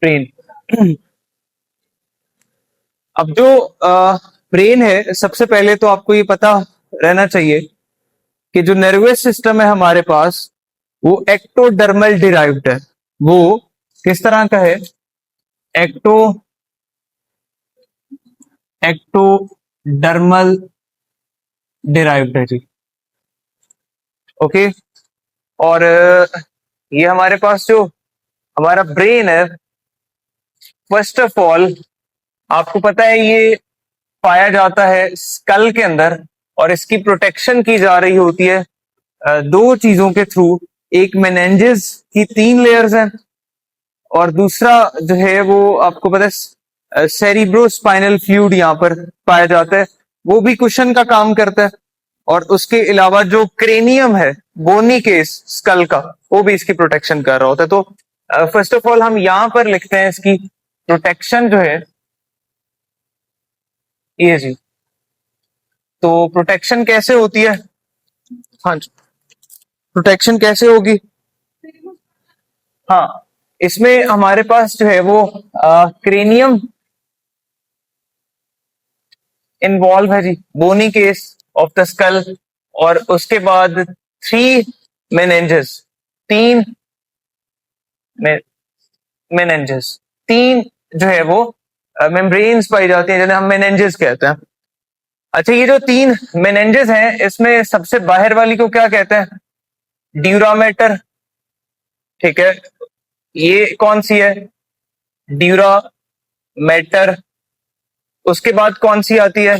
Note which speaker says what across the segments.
Speaker 1: Brain. अब जो brain है, सबसे पहले तो आपको ये पता रहना चाहिए कि जो नर्वस सिस्टम है हमारे पास, वो एक्टोडर्मल डिराइव्ड है। वो किस तरह का है? एक्टो एक्टोडर्मल डिराइव्ड है जी। ओके। और ये हमारे पास जो हमारा ब्रेन है, फर्स्ट ऑफ ऑल आपको पता है ये पाया जाता है स्कल के अंदर, और इसकी प्रोटेक्शन की जा रही होती है दो चीजों के थ्रू। एक मेनेंजेस की 3 लेयर्स हैं, और दूसरा जो है वो आपको पता है सेरिब्रो स्पाइनल फ्लूइड यहाँ पर पाया जाता है, वो भी कुशन का काम करता है। और उसके अलावा जो क्रेनियम है, बोनी केस स्कल का, वो भी इसकी प्रोटेक्शन कर रहा होता है। तो फर्स्ट ऑफ ऑल हम यहां पर लिखते हैं इसकी प्रोटेक्शन जो है ये जी। तो प्रोटेक्शन कैसे होती है? हाँ जी, प्रोटेक्शन कैसे होगी? हाँ, इसमें हमारे पास जो है वो क्रेनियम इन्वॉल्व है जी, bony case of the skull. और उसके बाद 3 मेनेंजेस, 3 मेनेंजेस, 3 जो है वो मेम्ब्रेन्स पाई जाती हैं, जिन्हें हम मेनेंजेस कहते हैं। अच्छा, ये जो 3 मेनेंजेस हैं, इसमें सबसे बाहर वाली को क्या कहते हैं? ड्यूरामेटर। ठीक है, ये कौन सी है? ड्यूरामेटर। उसके बाद कौन सी आती है?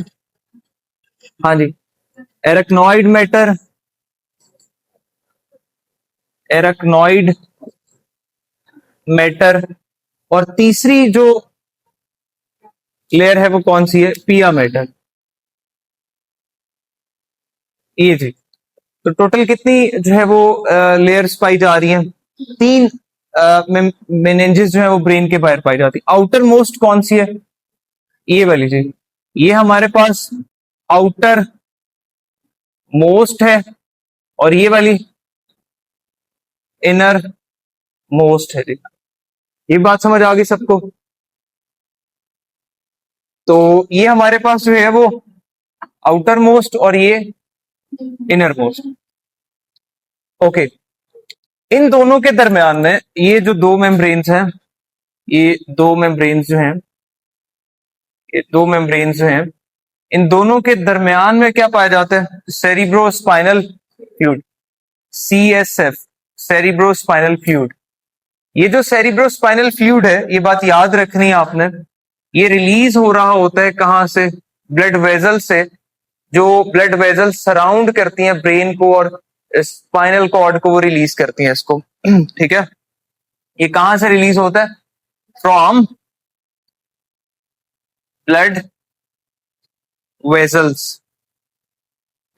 Speaker 1: हाँ जी, एरकनॉइड मैटर, एरकनॉइड मैटर। और तीसरी जो लेयर है वो कौन सी है? पिया मैटर। ये जी। तो टोटल कितनी जो है वो लेयर्स पाई जा रही हैं? 3 मेनेंजेस जो है वो ब्रेन के बाहर पाई जाती है। आउटर मोस्ट कौन सी है? ये वाली जी। ये हमारे पास आउटर मोस्ट है, और ये वाली इनर मोस्ट है जी। ये बात समझ आ गई सबको? तो ये हमारे पास जो है वो आउटर मोस्ट, और ये इनर मोस्ट। ओके। इन दोनों के दरमियान में ये जो 2 मेम्ब्रेन्स हैं, ये 2 मेम्ब्रेन्स जो हैं, ये 2 मेम्ब्रेन्स जो हैं, इन दोनों के दरमियान में क्या पाया जाता है? Cerebro spinal fluid, CSF, cerebro spinal fluid. ये जो सेरिब्रो स्पाइनल फ्लूइड है, ये बात याद रखनी है आपने, ये रिलीज हो रहा होता है कहां से? ब्लड वेजल से। जो ब्लड वेजल सराउंड करती हैं ब्रेन को और स्पाइनल कॉर्ड को, वो रिलीज करती हैं इसको। ठीक है, ये कहां से रिलीज होता है? From blood vessels.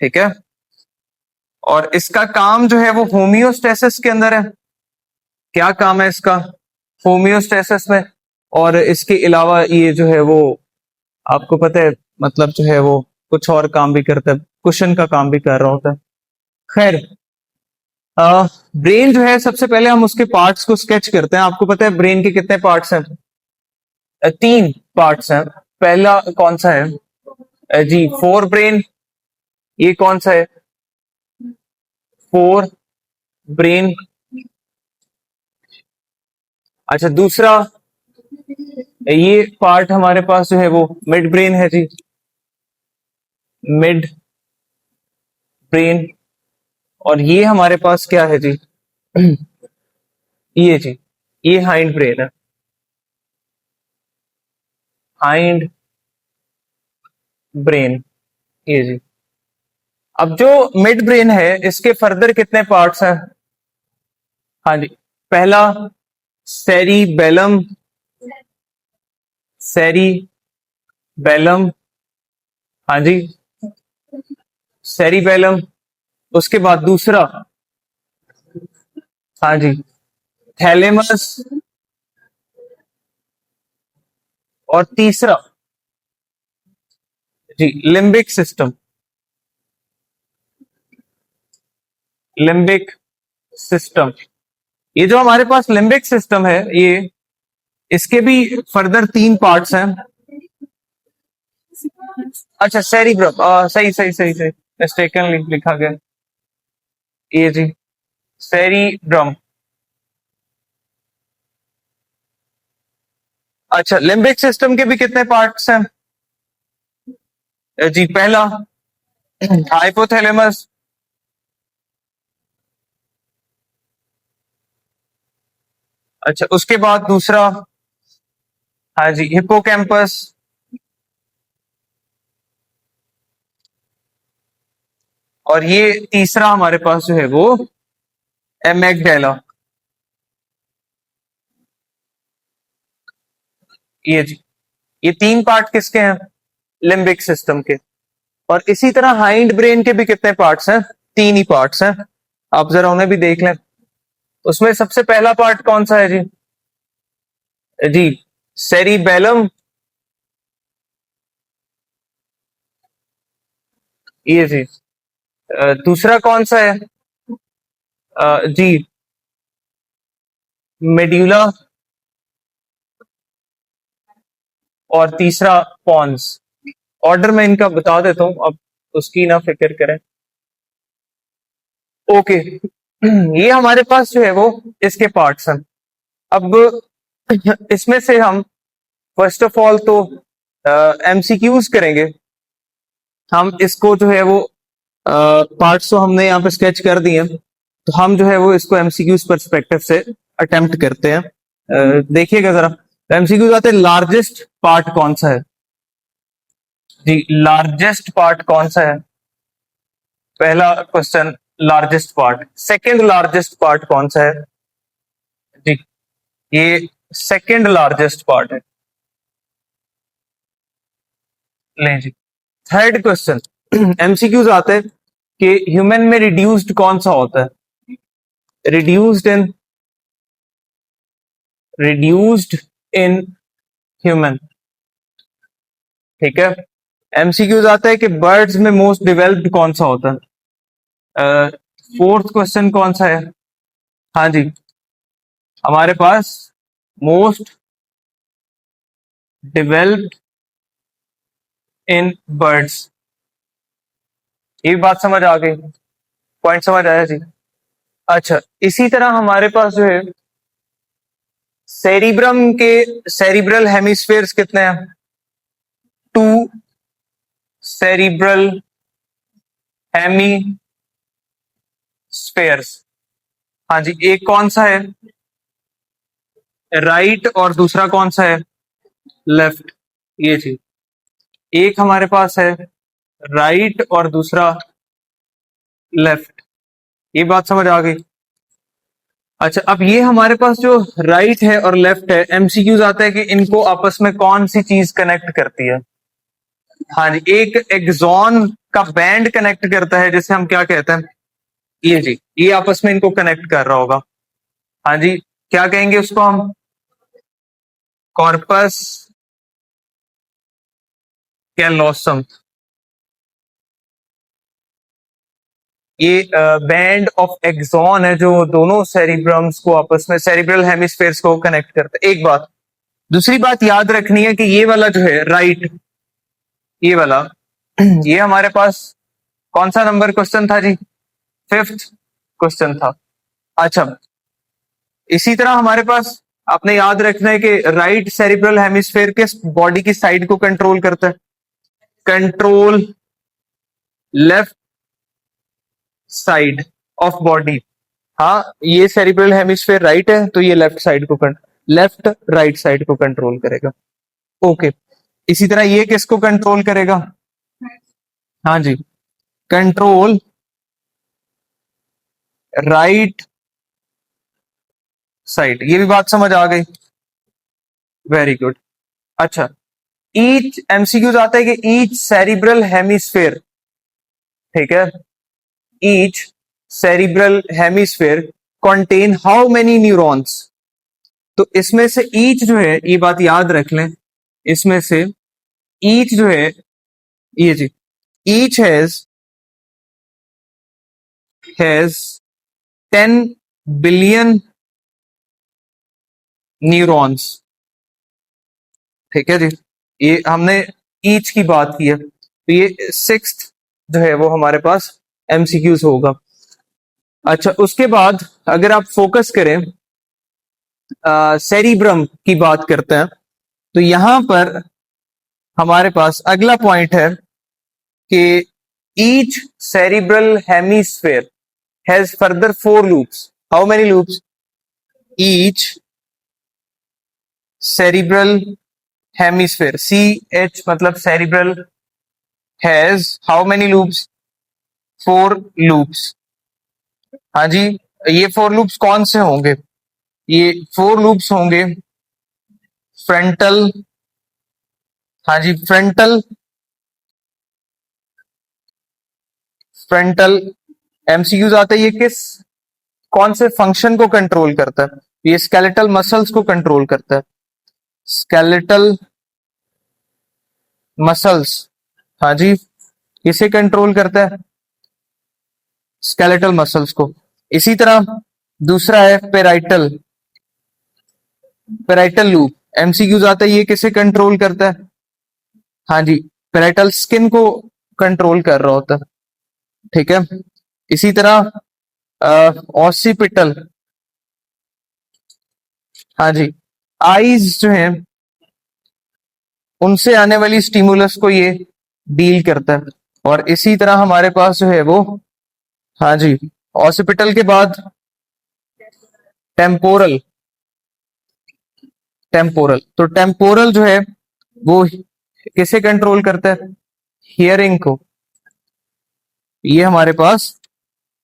Speaker 1: ठीक है, और इसका काम जो है वो होम्योस्टेसिस के अंदर है। क्या काम है इसका? होम्योस्टेसिस में। और इसके अलावा ये जो है वो आपको पता है, मतलब जो है वो कुछ और काम भी करता है, कुशन का काम भी कर रहा होता है। खैर, ब्रेन जो है, सबसे पहले हम उसके पार्ट्स को स्केच करते हैं। आपको पता है ब्रेन के कितने पार्ट्स हैं? 3 पार्ट्स हैं। पहला कौन सा है? जी, फोर ब्रेन। ये कौन सा है? Fore brain. अच्छा, दूसरा ये पार्ट हमारे पास जो है वो मिड ब्रेन है जी, मिड ब्रेन। और ये हमारे पास क्या है जी? ये जी, ये हाइंड ब्रेन है, हाइंड ब्रेन। ये जी। अब जो मिड ब्रेन है, इसके फर्दर कितने पार्ट्स हैं? हाँ जी, पहला सेरिबेलम, सेरिबेलम। हाँ जी, सेरिबेलम। उसके बाद दूसरा, हाँ जी, थैलेमस। और तीसरा जी, लिम्बिक सिस्टम, लिम्बिक सिस्टम। ये जो हमारे पास लिम्बिक सिस्टम है, ये इसके भी फर्दर 3 पार्ट्स हैं। अच्छा, सेरिब्रम, सही सही सही सही, मिस्टेकनली लिखा गया ये जी, सेरिब्रम। अच्छा, लिम्बिक सिस्टम के भी कितने पार्ट्स हैं? जी, पहला हाइपोथैलेमस, अच्छा उसके बाद दूसरा, हाँ जी, हिप्पोकैम्पस, और ये तीसरा हमारे पास जो है वो एमेगडेला। ये जी, ये 3 पार्ट किसके हैं? लिम्बिक सिस्टम के। और इसी तरह हाइंड ब्रेन के भी कितने पार्ट्स हैं? 3 ही पार्ट्स हैं। आप जरा उन्हें भी देख लें। उसमें सबसे पहला पार्ट कौन सा है जी? जी, सेरिबेलम, ये जी। दूसरा कौन सा है? जी, मेड्यूला, और तीसरा पॉन्स। ऑर्डर मैं इनका बता देता हूं, अब उसकी ना फिक्र करें। ओके, ये हमारे पास जो है वो इसके पार्ट्स हैं। अब इसमें से हम फर्स्ट ऑफ ऑल तो एमसीक्यूज करेंगे। हम इसको जो है वो पार्ट्स तो हमने यहाँ पे स्केच कर दिए हैं, तो हम जो है वो इसको एमसीक्यूज परस्पेक्टिव से अटेम्प्ट करते हैं। देखिएगा जरा, एमसीक्यूज आते हैं, लार्जेस्ट पार्ट कौन सा है? जी, लार्जेस्ट पार्ट कौन सा है? पहला question, largest part. Second largest part कौन सा है? जी, ये सेकंड लार्जेस्ट पार्ट है। लें जी, थर्ड क्वेश्चन, एमसीक्यूज आते हैं कि ह्यूमन में रिड्यूस्ड कौन सा होता है? Reduced in, reduced in human, ठीक है। एमसीक्यूज आता है कि बर्ड्स में मोस्ट डेवलप्ड कौन सा होता है? फोर्थ क्वेश्चन कौन सा है? हाँ जी, हमारे पास मोस्ट डेवलप्ड इन बर्ड्स। ये बात समझ आ गई? पॉइंट समझ आया जी? अच्छा, इसी तरह हमारे पास जो है सेरिब्रम के सेरिब्रल हेमिस्फेयर्स कितने हैं? 2 सेरिब्रल हेमिस्फेयर्स। हाँ जी, एक कौन सा है? राइट, और दूसरा कौन सा है? लेफ्ट। ये जी, एक हमारे पास है राइट और दूसरा लेफ्ट। ये बात समझ आ गई? अच्छा, अब ये हमारे पास जो राइट है और लेफ्ट है, एमसीक्यूज आता है कि इनको आपस में कौन सी चीज कनेक्ट करती है? हाँ जी, एक एक्सॉन का बैंड कनेक्ट करता है, जिसे हम क्या कहते हैं? ये जी, ये आपस में इनको कनेक्ट कर रहा होगा। हाँ जी, क्या कहेंगे उसको हम? Corpus callosum. ये बैंड ऑफ एक्सॉन है जो दोनों सेरिब्रम्स को आपस में, सेरिब्रल हेमिस्फेयर्स को कनेक्ट करता है। एक बात, दूसरी बात याद रखनी है कि ये वाला जो है राइट, ये वाला, ये हमारे पास कौन सा नंबर क्वेश्चन था जी? फिफ्थ क्वेश्चन था। अच्छा, इसी तरह हमारे पास आपने याद रखना है कि राइट सेरिब्रल हेमिस्फेयर किस बॉडी की साइड को कंट्रोल करता है? Control left side of body. हाँ, ये सेरिब्रल हेमिस्फेयर राइट है, तो ये लेफ्ट साइड को लेफ्ट राइट साइड को कंट्रोल करेगा। ओके, इसी तरह ये किसको कंट्रोल करेगा? हाँ जी, कंट्रोल राइट साइड। ये भी बात समझ आ गई? Very good. अच्छा, ईच एमसीक्यूज आता है कि ईच सेरिब्रल हेमिस्फेयर, ठीक है, each cerebral hemisphere contain how many neurons? तो इसमें से ईच जो है, ये बात याद रख लें, इसमें से ईच जो है, ये जी, ईच हैज 10 बिलियन न्यूरॉन्स। ठीक है जी, ये हमने ईच की बात की है, तो ये सिक्स्थ जो है वो हमारे पास एमसीक्यूज होगा। अच्छा, उसके बाद अगर आप फोकस करें, सेरिब्रम की बात करते हैं, तो यहां पर हमारे पास अगला पॉइंट है कि each cerebral hemisphere has further 4 loops. How many loops? Each cerebral hemisphere, C H मतलब cerebral, has how many loops? 4 loops. हाँ जी, ये 4 लूप्स कौन से होंगे? ये 4 लूप्स होंगे फ्रंटल, हाँ जी फ्रंटल, फ्रंटल एमसीक्यूज आते हैं, ये किस कौन से फंक्शन को कंट्रोल करता है? ये स्केलेटल मसल्स को कंट्रोल करता है, स्केलेटल मसल्स, हाँ जी, इसे कंट्रोल करता है, स्केलेटल मसल्स को। इसी तरह दूसरा है पेराइटल, पेराइटल लूप एमसीक्यूज आता है, ये किसे कंट्रोल करता है? हाँ जी, पेराइटल स्किन को कंट्रोल कर रहा होता है, ठीक है। इसी तरह ऑसिपिटल, हाँ जी, आईज जो है उनसे आने वाली स्टिमुलस को ये डील करता है। और इसी तरह हमारे पास जो है वो, हाँ जी, ऑसिपिटल के बाद टेम्पोरल, टेम्पोरल, तो टेम्पोरल जो है वो किसे कंट्रोल करता है? हियरिंग को। ये हमारे पास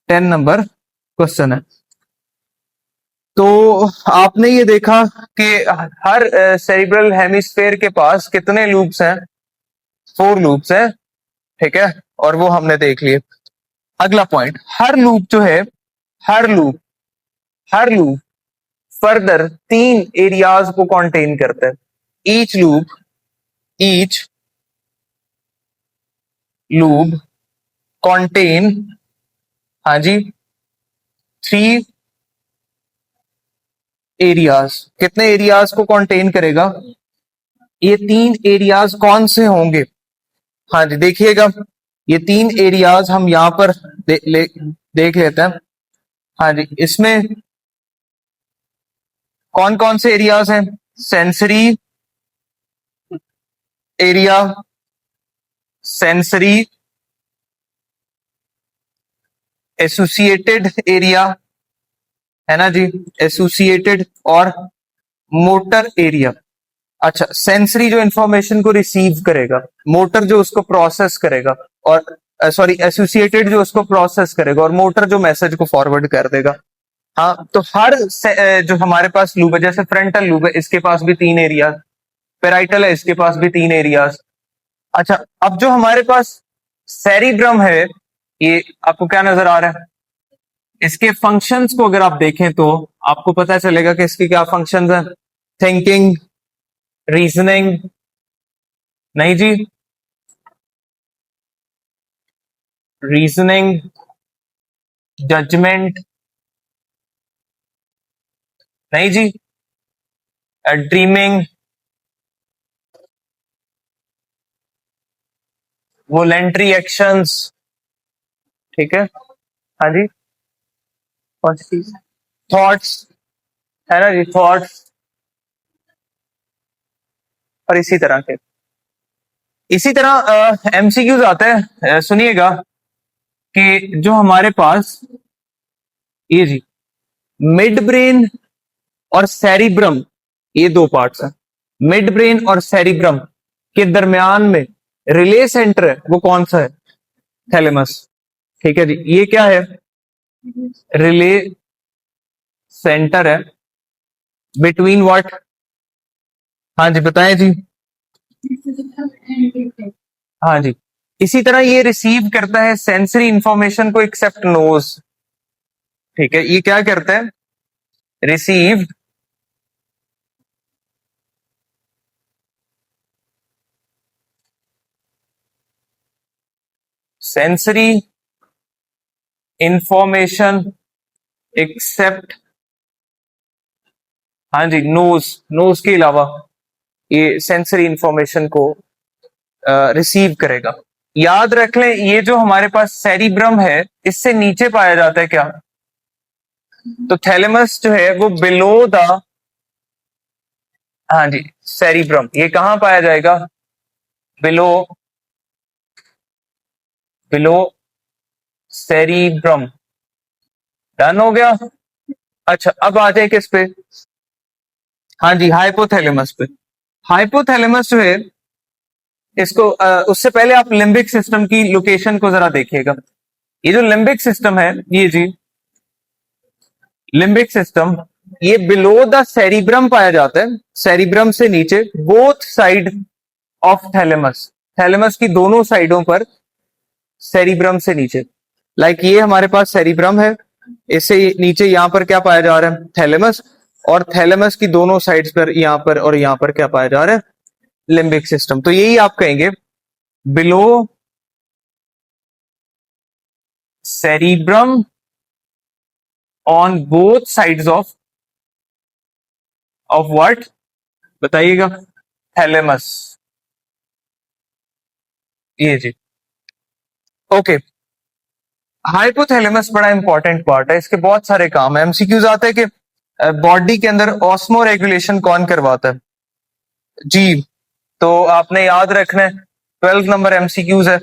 Speaker 1: 10 नंबर क्वेश्चन है। तो आपने ये देखा कि हर सेरिब्रल हेमिस्फेयर के पास कितने लूप्स हैं? 4 लूप्स हैं, ठीक है, और वो हमने देख लिए। अगला पॉइंट, हर लूप जो है, हर लूप, हर लूप फर्दर 3 एरियाज को कंटेन करता है। Each loop, each loop contain, हाँ जी, 3 एरियाज। कितने एरियाज को कंटेन करेगा? ये 3 एरियाज कौन से होंगे? हाँ जी, देखिएगा, ये 3 एरियाज हम यहां पर देख लेते हैं। हाँ जी, इसमें कौन कौन से एरियाज हैं? Sensory area, sensory associated area, है ना जी, एसोसिएटेड, और मोटर एरिया। अच्छा, सेंसरी जो इंफॉर्मेशन को रिसीव करेगा, मोटर जो उसको प्रोसेस करेगा, और सॉरी एसोसिएटेड जो उसको प्रोसेस करेगा, और मोटर जो मैसेज को फॉरवर्ड कर देगा। हाँ, तो हर जो हमारे पास लूप है, जैसे फ्रंटल लूप है, इसके पास भी 3 एरिया, पेराइटल है, इसके पास भी 3 एरियाज। अच्छा, अब जो हमारे पास सेरिब्रम है, ये आपको क्या नजर आ रहा है? इसके फंक्शंस को अगर आप देखें तो आपको पता चलेगा कि इसके क्या फंक्शंस हैं। थिंकिंग, रीजनिंग, नहीं जी, रीजनिंग, जजमेंट, नहीं जी, ड्रीमिंग, वोलेंट्री एक्शंस, ठीक है, हाँ जी, कौन सी चीज? थॉट्स, है ना जी, थॉट्स, और इसी तरह के, इसी तरह एमसीक्यूज आता है, सुनिएगा, कि जो हमारे पास ये जी मिड ब्रेन और सेरिब्रम, ये 2 पार्ट्स हैं। मिड ब्रेन और सेरिब्रम के दरमियान में रिले सेंटर है, वो कौन सा है? थैलेमस, ठीक है जी, ये क्या है? रिले सेंटर है बिटवीन व्हाट? हाँ जी, बताएं जी। हाँ जी, इसी तरह ये रिसीव करता है सेंसरी इंफॉर्मेशन को, एक्सेप्ट नोज, ठीक है, ये क्या करता है? रिसीव सेंसरी इंफॉर्मेशन एक्सेप्ट, हाँ जी, नोज, नोज के अलावा, ये सेंसरी इंफॉर्मेशन को रिसीव करेगा। याद रख लें, ये जो हमारे पास सेरिब्रम है इससे नीचे पाया जाता है क्या? तो थैलेमस जो है वो बिलो द, हाँ जी, सेरिब्रम। ये कहां पाया जाएगा? Below, below cerebrum. डन हो गया। अच्छा, अब आ जाए किस पे? हाँ जी, हाइपोथैलेमस पे। हाइपोथैलेमस जो है इसको उससे पहले आप लिम्बिक सिस्टम की लोकेशन को जरा देखिएगा। ये जो लिम्बिक सिस्टम है, ये जी लिम्बिक सिस्टम, ये बिलो द सेरिब्रम पाया जाता है, सेरिब्रम से नीचे, both side of thalamus, thalamus की दोनों साइडों पर, सेरिब्रम से नीचे। लाइक ये हमारे पास सेरिब्रम है, इससे नीचे यहां पर क्या पाया जा रहा है? थैलेमस। और थैलेमस की दोनों साइड्स पर, यहां पर और यहां पर क्या पाया जा रहा है? Limbic system. तो यही आप कहेंगे below cerebrum on both sides of what? बताइएगा। थैलेमस। ये जी, ओके। हाइपोथैलेमस बड़ा इंपॉर्टेंट पार्ट है, इसके बहुत सारे काम है। एमसीक्यूज आते हैं कि बॉडी के अंदर ऑस्मो रेगुलेशन कौन करवाता है? जी, तो आपने याद रखना है, 12 नंबर एमसीक्यूज है।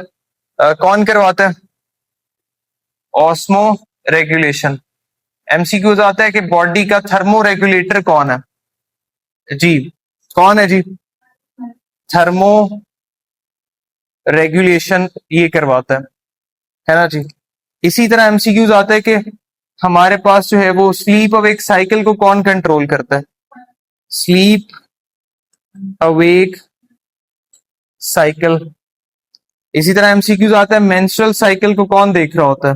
Speaker 1: कौन करवाता है ऑस्मो रेगुलेशन? एमसीक्यूज आता है कि बॉडी का थर्मो रेगुलेटर कौन है? जी, कौन है जी? थर्मो रेगुलेशन ये करवाता है ना जी। इसी तरह एमसीक्यूज आता है कि हमारे पास जो है वो स्लीप अवेक साइकिल को कौन कंट्रोल करता है? Sleep awake cycle. इसी तरह एमसीक्यूज आता है मेंस्ट्रुअल साइकिल को कौन देख रहा होता है?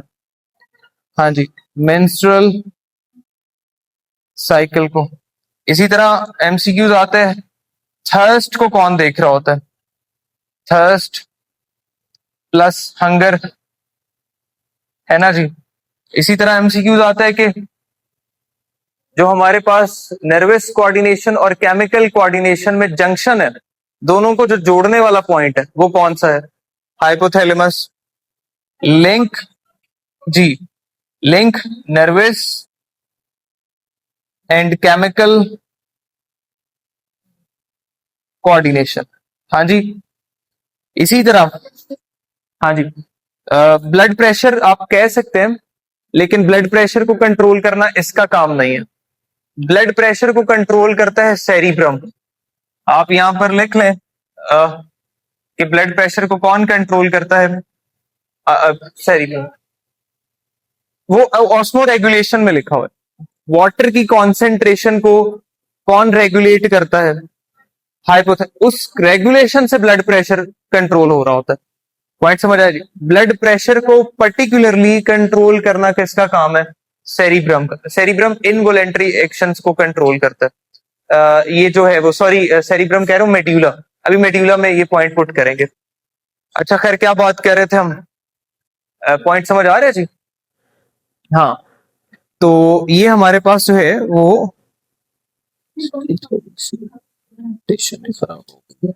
Speaker 1: हाँ जी, मेंस्ट्रुअल साइकिल को। इसी तरह एमसीक्यूज आते हैं थर्स्ट को कौन देख रहा होता है? थर्स्ट प्लस हंगर, है ना जी। इसी तरह एमसीक्यूज आता है कि जो हमारे पास नर्वस कोऑर्डिनेशन और केमिकल कोऑर्डिनेशन में जंक्शन है, दोनों को जो जोड़ने वाला पॉइंट है वो कौन सा है? हाइपोथैलेमस। लिंक, जी, link nervous and chemical coordination. हाँ जी। इसी तरह, हाँ जी, ब्लड प्रेशर आप कह सकते हैं, लेकिन ब्लड प्रेशर को कंट्रोल करना इसका काम नहीं है। ब्लड प्रेशर को कंट्रोल करता है सेरिब्रम। आप यहां पर लिख लें कि ब्लड प्रेशर को कौन कंट्रोल करता है? सेरिब्रम। वो ऑस्मो रेगुलेशन में लिखा हुआ है। वाटर की कॉन्सेंट्रेशन को कौन रेगुलेट करता है? उस रेगुलेशन से ब्लड प्रेशर कंट्रोल हो रहा होता है। पॉइंट समझ आया जी? ब्लड प्रेशर को पर्टिकुलरली कंट्रोल करना किसका काम है? सेरिब्रम का। सेरिब्रम इनवॉलेंटरी एक्शंस को कंट्रोल करता है। ये जो है वो, सॉरी सेरिब्रम कह रहा हूं, मेड्यूला। अभी मेड्यूला में ये पॉइंट पुट करेंगे। अच्छा, खैर क्या बात कर रहे थे हम? पॉइंट समझ आ रहे हैं जी? हाँ, तो ये हमारे पास जो है वो खराब हो गया।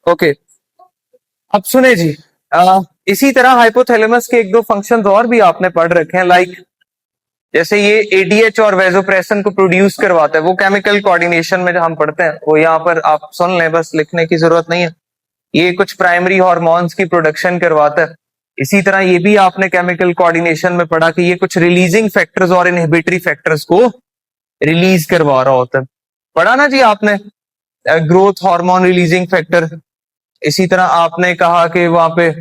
Speaker 1: ओके, अब सुने जी, इसी तरह हाइपोथैलेमस के एक दो फंक्शंस और भी आपने पढ़ रखे हैं, लाइक जैसे ये एडीएच और वेजोप्रेसिन को प्रोड्यूस करवाता है, वो केमिकल कोऑर्डिनेशन में जो हम पढ़ते हैं वो यहाँ पर आप सुन लें, बस लिखने की जरूरत नहीं है। ये कुछ प्राइमरी हार्मोन्स की प्रोडक्शन करवाता है। इसी तरह ये भी आपने केमिकल कोऑर्डिनेशन में पढ़ा कि ये कुछ रिलीजिंग फैक्टर्स और इनहिबिटरी फैक्टर्स को रिलीज करवा रहा होता है। पढ़ा ना जी आपने? Growth hormone releasing factor. इसी तरह आपने कहा कि वहां पे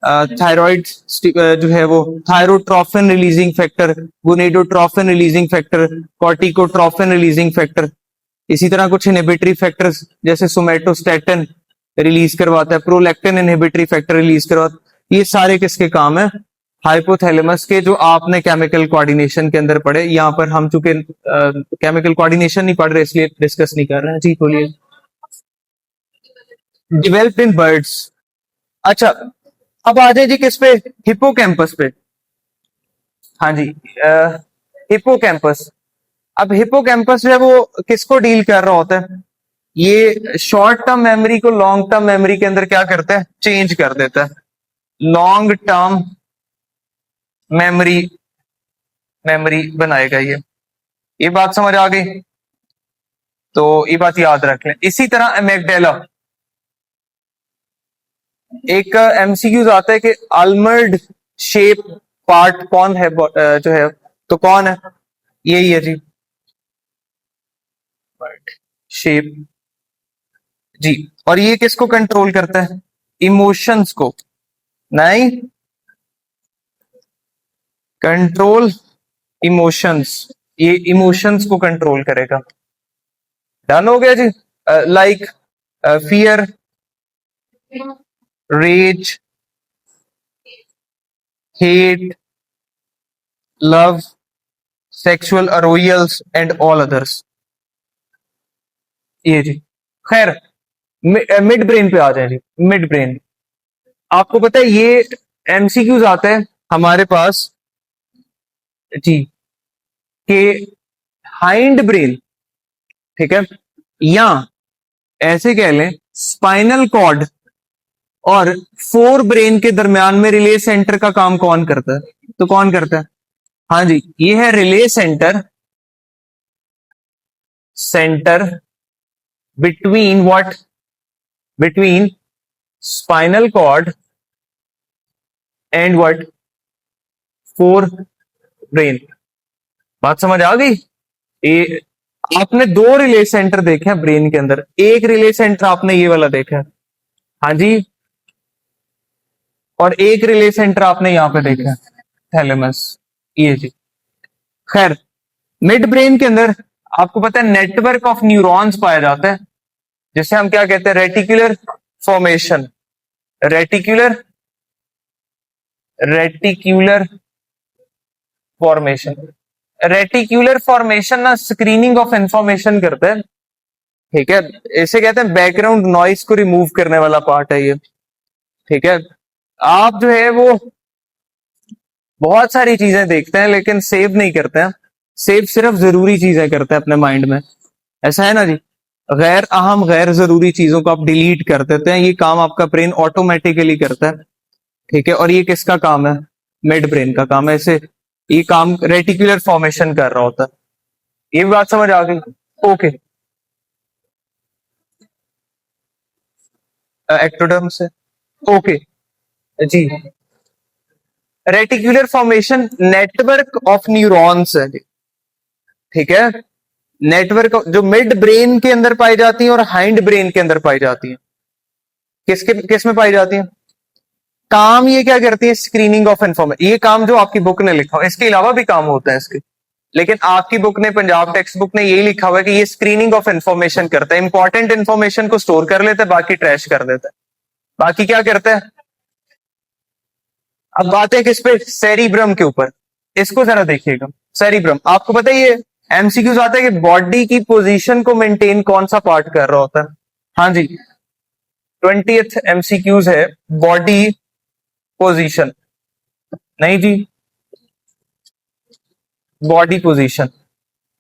Speaker 1: थायराइड जो है वो thyrotrophin releasing factor, gonadotrophin releasing factor, corticotrophin releasing factor. इसी तरह कुछ इनहिबिटरी फैक्टर्स जैसे सोमेटोस्टेटिन रिलीज करवाता है, प्रोलैक्टिन इनहिबिटरी फैक्टर रिलीज करवाता है। ये सारे किसके काम है? हाइपोथैलेमस के, जो आपने केमिकल कोऑर्डिनेशन के अंदर पढ़े। यहाँ पर हम चूंकि केमिकल कोऑर्डिनेशन नहीं पढ़ रहे इसलिए डिस्कस नहीं कर रहे हैं। जी बोलिए। Developed in birds. अच्छा, अब आ जाए जी किस पे, हिपोकैम्पस पे। हाँ जी, हिपोकैम्पस। अब हिपोकैम्पस जो है वो किसको डील कर रहा होता है, ये शॉर्ट टर्म मेमोरी को लॉन्ग टर्म मेमोरी के अंदर क्या करता है, चेंज कर देता है, लॉन्ग टर्म मेमोरी मेमोरी बनाएगा ये बात समझ आ गई, तो ये बात याद रख लें। इसी तरह एमेगडेला, एक एमसीक्यूज आता है कि आलमंड शेप पार्ट कौन है, जो है तो कौन है, यही है जी, शेप जी। और ये किसको कंट्रोल करता है, इमोशंस को, नहीं, कंट्रोल इमोशंस, ये इमोशंस को कंट्रोल करेगा। डन हो गया जी। Like fear, rage, hate, love, sexual arousals and all others, ये जी। खैर, मिड ब्रेन पे आ जाए जी। मिड ब्रेन, आपको पता है ये एमसीक्यूज आता है हमारे पास जी, के हाइंड ब्रेन, ठीक है, या ऐसे कह लें स्पाइनल कॉर्ड और फोर ब्रेन के दरमियान में रिले सेंटर का काम कौन करता है, तो कौन करता है, हाँ जी, ये है relay centre, centre between what, between spinal cord and what, forebrain. बात समझ आ गई, ये आपने दो रिले सेंटर देखे हैं ब्रेन के अंदर, एक रिले सेंटर आपने ये वाला देखा है, हाँ जी, और एक रिले सेंटर आपने यहां पे देखा है, थैलेमस, ये जी। खैर, मिड ब्रेन के अंदर आपको पता है नेटवर्क ऑफ न्यूरॉन्स पाया जाता है, जिसे हम क्या कहते हैं, reticular formation, reticular reticular formation. Reticular formation ना स्क्रीनिंग ऑफ इंफॉर्मेशन करता है, ठीक है, इसे कहते हैं बैकग्राउंड नॉइस को रिमूव करने वाला पार्ट है ये, ठीक है। आप जो है वो बहुत सारी चीजें देखते हैं लेकिन सेव नहीं करते हैं, सेव सिर्फ जरूरी चीजें करते हैं अपने माइंड में, ऐसा है ना जी। गैर अहम गैर जरूरी चीजों को आप डिलीट कर देते हैं, ये काम आपका ब्रेन ऑटोमेटिकली करता है, ठीक है। और ये किसका काम है, मिड ब्रेन का काम है, ऐसे ये काम रेटिकुलर फॉर्मेशन कर रहा होता है। ये भी बात समझ आ गई, ओके। एक्टोडर्म से, ओके जी। Reticular formation network of neurons है, ठीक है, नेटवर्क जो मिड ब्रेन के अंदर पाई जाती है और हाइंड ब्रेन के अंदर पाई जाती है, किस में पाई जाती है, काम ये क्या करती है, स्क्रीनिंग ऑफ इन्फॉर्मेशन, ये काम जो आपकी बुक ने लिखा हो, इसके अलावा भी काम होता है इसके, लेकिन आपकी बुक ने, पंजाब टेक्स्ट बुक ने यही लिखा हुआ है कि ये स्क्रीनिंग ऑफ इन्फॉर्मेशन करता है, इंपॉर्टेंट इन्फॉर्मेशन को स्टोर कर लेता है, बाकी ट्रैश कर देता है। बाकी क्या करता है, अब बात है किस पे, सेरिब्रम के ऊपर, इसको जरा देखिएगा। सेरिब्रम, आपको पता है ये एमसीक्यूज आता है कि बॉडी की पोजीशन को मेंटेन कौन सा पार्ट कर रहा होता है, हाँ जी, 20th एमसीक्यूज है, बॉडी पोजीशन, नहीं जी, बॉडी पोजीशन,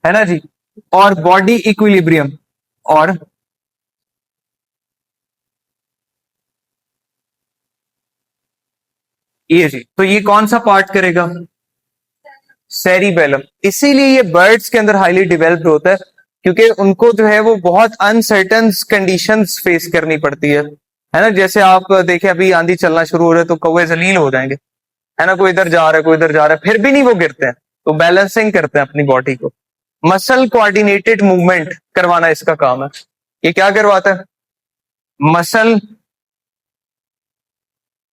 Speaker 1: है ना जी, और बॉडी इक्विलिब्रियम, और ये जी, तो ये कौन सा पार्ट करेगा, सेरिबेलम। इसीलिए ये बर्ड्स के अंदर हाईली डेवलप्ड होता है, क्योंकि उनको जो है वो बहुत अनसर्टन कंडीशंस फेस करनी पड़ती है ना। जैसे आप देखें अभी आंधी चलना शुरू हो रहा है तो कौवे जलील हो जाएंगे, है ना, कोई इधर जा रहा है कोई इधर जा रहा है, फिर भी नहीं वो गिरते हैं, तो बैलेंसिंग करते हैं अपनी बॉडी को। मसल कोऑर्डिनेटेड मूवमेंट करवाना इसका काम है, ये क्या करवाता है, मसल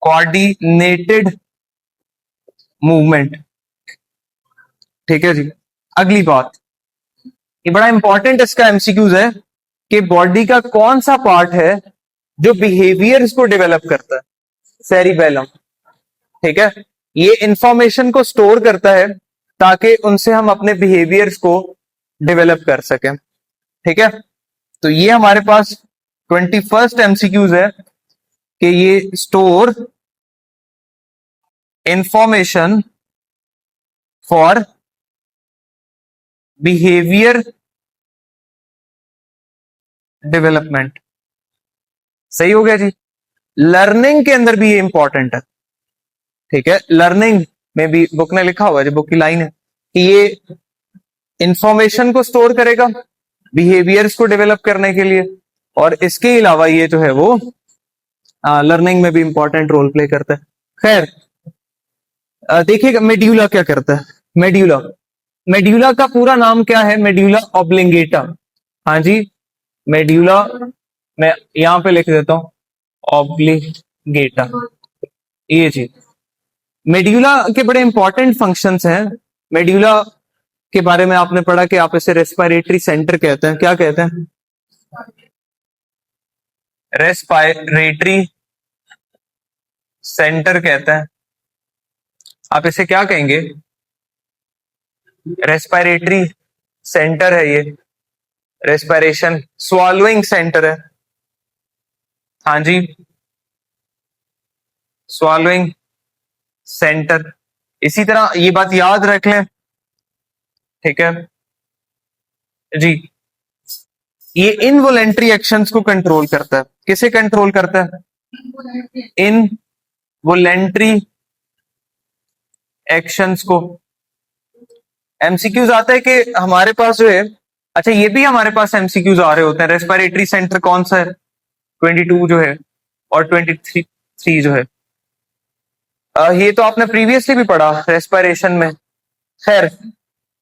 Speaker 1: कोऑर्डिनेटेड मूवमेंट, ठीक है जी। अगली बात, ये बड़ा इंपॉर्टेंट इसका एमसीक्यूज है कि बॉडी का कौन सा पार्ट है जो बिहेवियर्स को डेवलप करता है, सेरिबेलम, ठीक है, ये इंफॉर्मेशन को स्टोर करता है ताकि उनसे हम अपने बिहेवियर्स को डेवलप कर सकें, ठीक है। तो ये हमारे पास 21st एमसीक्यूज है कि ये store information for behaviour development. सही हो गया जी। लर्निंग के अंदर भी ये इंपॉर्टेंट है, ठीक है। लर्निंग में भी बुक ने लिखा हुआ है, जो बुक की लाइन है कि ये इंफॉर्मेशन को स्टोर करेगा बिहेवियर्स को डेवलप करने के लिए, और इसके अलावा ये जो है वो लर्निंग में भी इंपॉर्टेंट रोल प्ले करता है। खैर, देखिएगा मेड्यूला क्या करता है। मेड्यूला, मेड्यूला का पूरा नाम क्या है? मेड्यूला ऑब्लिंगेटा। हाँ जी, मेड्यूला, मैं यहां पे लिख देता हूं ऑब्लिगेटा। ये जी, मेड्यूला के बड़े इंपॉर्टेंट फंक्शंस हैं। मेड्यूला के बारे में आपने पढ़ा कि आप इसे रेस्पिरेटरी सेंटर कहते हैं। क्या कहते हैं? रेस्पिरेटरी सेंटर कहते हैं। आप इसे क्या कहेंगे? रेस्पिरेटरी सेंटर है ये, रेस्पिरेशन स्वालोइंग सेंटर है। हाँ जी, स्वालोइंग सेंटर। इसी तरह ये बात याद रख लें, ठीक है जी। ये इनवॉलेंट्री एक्शंस को कंट्रोल करता है। किसे कंट्रोल करता है? इनवॉलेंट्री एक्शंस को। एमसीक्यूज आता है कि हमारे पास जो है, अच्छा ये भी हमारे पास एमसीक्यूज आ रहे होते हैं। रेस्पिरेटरी सेंटर कौन सा है? 22 जो है, और 23 जो है। ये तो आपने प्रीवियसली भी पढ़ा रेस्पिरेशन में। खैर,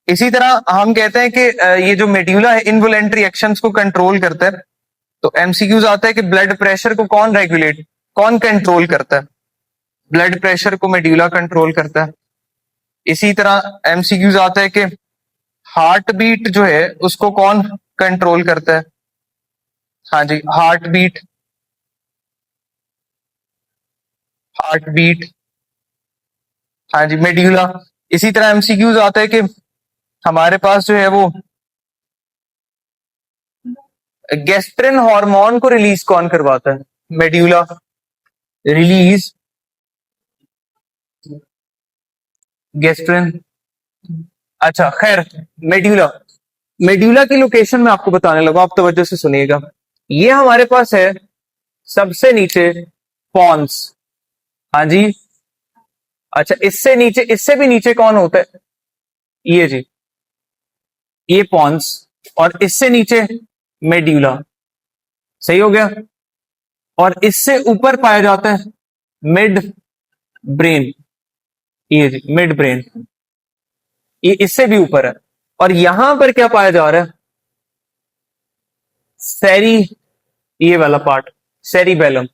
Speaker 1: इसी तरह हम कहते हैं कि ये जो मेड्यूला है इनवॉलेंट्री एक्शंस को कंट्रोल करता है। तो एमसीक्यूज आता है कि ब्लड प्रेशर को कौन कंट्रोल करता है? ब्लड प्रेशर को मेड्यूला कंट्रोल करता है। इसी तरह एमसीक्यूज आता है कि हार्ट बीट जो है उसको कौन कंट्रोल करता है? हाँ जी, हार्ट बीट, हार्ट बीट, हाँ जी, मेड्यूला। इसी तरह एमसीक्यूज आता है कि हमारे पास जो है वो गैस्ट्रिन हार्मोन को रिलीज कौन करवाता है? Medulla release gastrin. अच्छा खैर, मेड्यूला, मेड्यूला की लोकेशन मैं आपको बताने लगा, आप तवज्जो से सुनिएगा। ये हमारे पास है सबसे नीचे पॉन्स। हाँ जी, अच्छा इससे नीचे, इससे भी नीचे कौन होता है? ये जी, ये पॉन्स, और इससे नीचे मेड्यूला। सही हो गया। और इससे ऊपर पाया जाता है मिड ब्रेन। ये जी, मिड ब्रेन, ये इससे भी ऊपर है। और यहां पर क्या पाया जा रहा है? सेरी, ये वाला पार्ट, सेरिबेलम।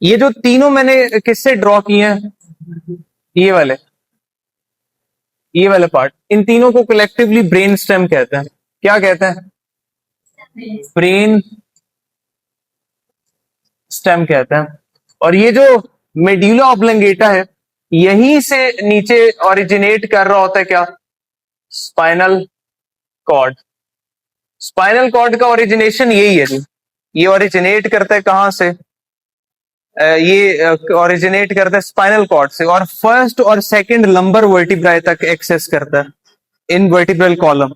Speaker 1: ये जो तीनों मैंने किससे ड्रॉ किए हैं, ये वाले पार्ट, इन तीनों को कलेक्टिवली ब्रेन स्टेम कहते हैं। क्या कहते हैं? ब्रेन स्टेम कहते हैं। और ये जो मेड्यूला ऑब्लंगेटा है, यहीं से नीचे ओरिजिनेट कर रहा होता है क्या? Spinal cord. स्पाइनल कॉर्ड का ओरिजिनेशन यही है जी। ये ओरिजिनेट करता है कहां से? ये ओरिजिनेट करता है स्पाइनल कॉर्ड से, और फर्स्ट और सेकंड लंबर वर्टिब्राए तक एक्सेस करता है इन वर्टिब्रल कॉलम।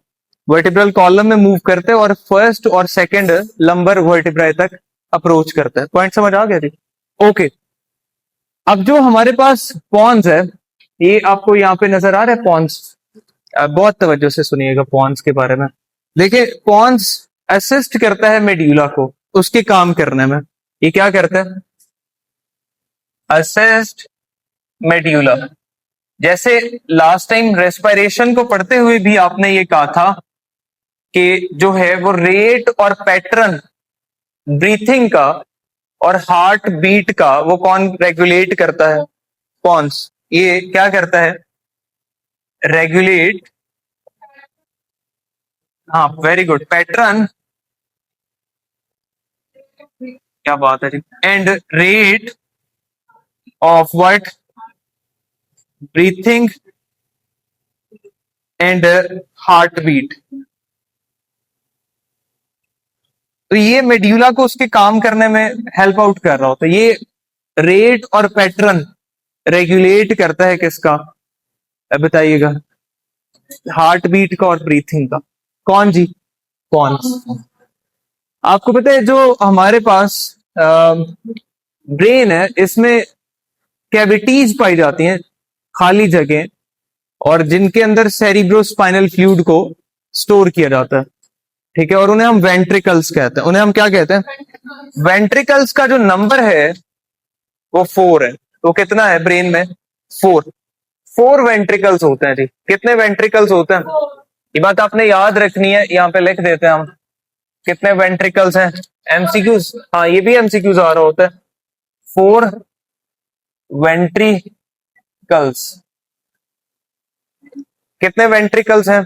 Speaker 1: वर्टिब्रल कॉलम में मूव करते हैं और फर्स्ट और सेकंड लंबर वर्टिब्राए तक अप्रोच करता है। पॉइंट समझ आ गया जी? ओके, अब जो हमारे पास पॉन्स है, ये आपको यहाँ पे नजर आ रहा है पॉन्स। बहुत तवज्जो से सुनिएगा पॉन्स के बारे में। देखिए, पॉन्स असिस्ट करता है मेड्यूला को उसके काम करने में। ये क्या करता है? Assist medulla. जैसे लास्ट टाइम रेस्पिरेशन को पढ़ते हुए भी आपने ये कहा था कि जो है वो रेट और पैटर्न ब्रीथिंग का और हार्ट बीट का वो कौन रेगुलेट करता है? पॉन्स। ये क्या करता है? रेगुलेट, हाँ वेरी गुड, पैटर्न, क्या बात है जी, and rate of what? Breathing and heart beat. तो ये मेड्यूला को उसके काम करने में हेल्प आउट कर रहा होता है। ये रेट और पैटर्न रेगुलेट करता है किसका, अब बताइएगा, हार्ट बीट का और ब्रीथिंग का। कौन जी? कौन? आपको पता है जो हमारे पास ब्रेन है, इसमें कैविटीज पाई जाती हैं, खाली जगह, और जिनके अंदर सेरिब्रोस्पाइनल फ्लूइड को स्टोर किया जाता है, ठीक है, और उन्हें हम वेंट्रिकल्स कहते हैं। उन्हें हम क्या कहते हैं? वेंट्रिकल्स का जो नंबर है वो 4 है। तो कितना है ब्रेन में? 4 वेंट्रिकल्स होते हैं जी। कितने वेंट्रिकल्स होते हैं? ये बात आपने याद रखनी है, यहाँ पे लिख देते हैं हम कितने वेंट्रिकल्स हैं। एमसीक्यूज, हाँ ये भी एमसीक्यूज आ रहा होता है। 4 वेंट्रिकल्स। कितने वेंट्रिकल्स हैं?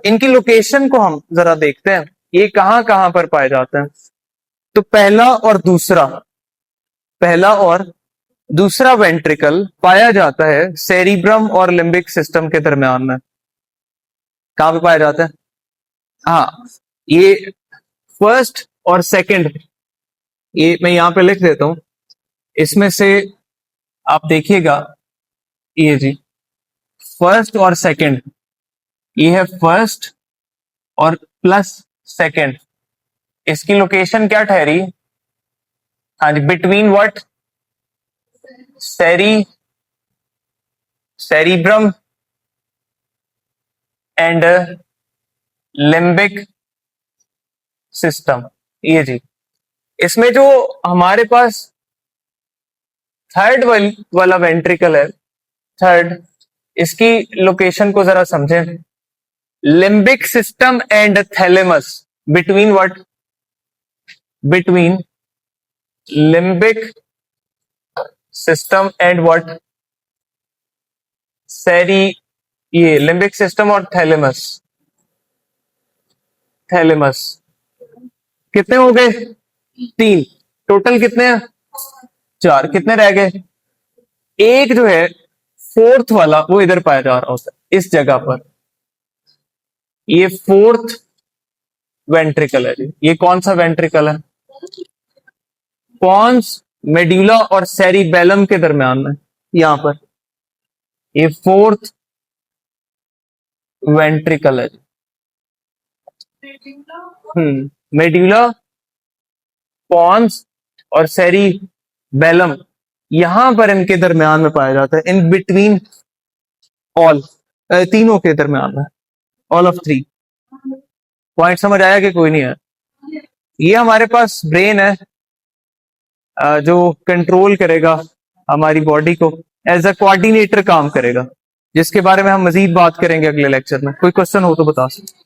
Speaker 1: इनकी लोकेशन को हम जरा देखते हैं, ये कहां कहां पर पाए जाते हैं। तो पहला और दूसरा वेंट्रिकल पाया जाता है सेरिब्रम और लिम्बिक सिस्टम के दरमियान में। कहां पे पाया जाता है? हाँ, ये फर्स्ट और सेकंड, ये मैं यहां पे लिख देता हूं। इसमें से आप देखिएगा, ये जी फर्स्ट और सेकंड, ये है फर्स्ट और प्लस सेकंड। इसकी लोकेशन क्या ठहरी? हाँ जी, between what? Cerebrum and limbic system. ये जी, इसमें जो हमारे पास थर्ड वाला वेंट्रिकल है, थर्ड, इसकी लोकेशन को जरा समझें। Limbic system and thalamus, between what? Between limbic system and what? ये लिम्बिक सिस्टम और थैलेमस। कितने हो गए? 3। टोटल कितने हैं? 4। कितने रह गए? एक जो है फोर्थ वाला, वो इधर पाया जा रहा होता है, इस जगह पर। ये फोर्थ वेंट्रिकल है जी। ये कौन सा वेंट्रिकल है? पॉन्स मेड्यूला और सेरिबेलम के दरमियान में, यहां पर। ये फोर्थ वेंट्रिकल है जी। मेड्यूला, पॉन्स और सेरिबेलम, यहां पर इनके दरमियान में पाया जाता है, इन बिटवीन ऑल, तीनों के दरमियान में, ऑल ऑफ 3। पॉइंट समझ आया कि कोई नहीं है? ये हमारे पास ब्रेन है, जो कंट्रोल करेगा हमारी बॉडी को, एज अ कोऑर्डिनेटर काम करेगा, जिसके बारे में हम मजीद बात करेंगे अगले लेक्चर में। कोई क्वेश्चन हो तो बता सकते।